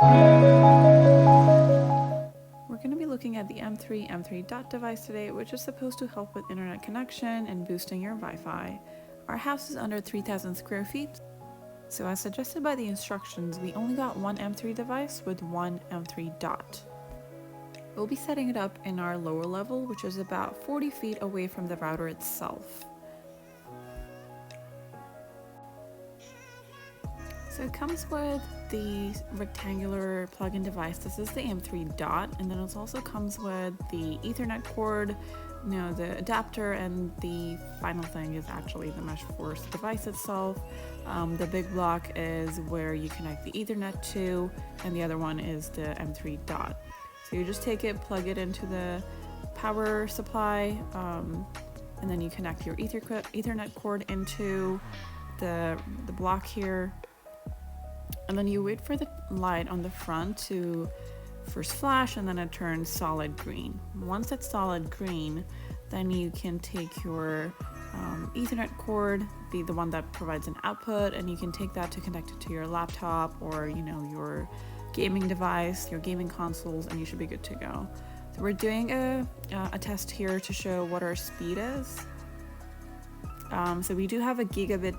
We're going to be looking at the M3 dot device today, which is supposed to help with internet connection and boosting your Wi-Fi. Our house is under 3,000 square feet, so as suggested by the instructions, we only got one M3 device with one M3 dot. We'll be setting it up in our lower level, which is about 40 feet away from the router itself. So it comes with the rectangular plug-in device. This is the M3 dot, and then it also comes with the Ethernet cord, the adapter, and the final thing is actually the MESHFORCE device itself. The big block is where you connect the Ethernet to, and the other one is the M3 dot. So you just take it, plug it into the power supply, and then you connect your Ethernet cord into the block here. And then you wait for the light on the front to first flash, and then it turns solid green. Once it's solid green, then you can take your Ethernet cord, the one that provides an output, and you can take that to connect it to your laptop or your gaming device, your gaming consoles, and you should be good to go. So we're doing a test here to show what our speed is. So we do have a gigabit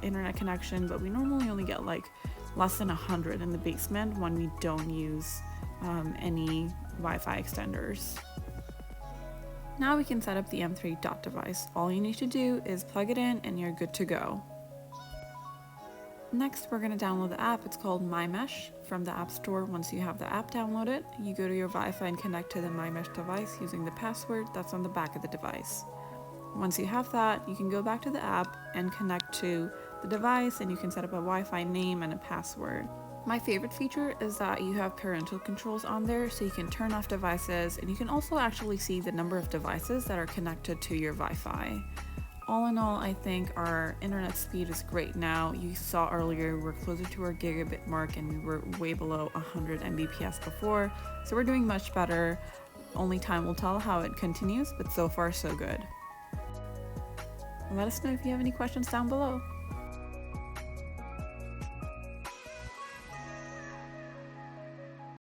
internet connection, but we normally only get like less than 100 in the basement when we don't use any Wi-Fi extenders. Now we can set up the M3 dot device. All you need to do is plug it in and you're good to go. Next, we're going to download the app. It's called MyMesh from the App Store. Once you have the app downloaded, you go to your Wi-Fi and connect to the MyMesh device using the password that's on the back of the device. Once you have that, you can go back to the app and connect to the device, and you can set up a Wi-Fi name and a password. My favorite feature is that you have parental controls on there, so you can turn off devices, and you can also actually see the number of devices that are connected to your Wi-Fi. All in all, I think our internet speed is great now. You saw earlier we're closer to our gigabit mark and we were way below 100 Mbps before, so we're doing much better. Only time will tell how it continues, but so far so good. Let us know if you have any questions down below.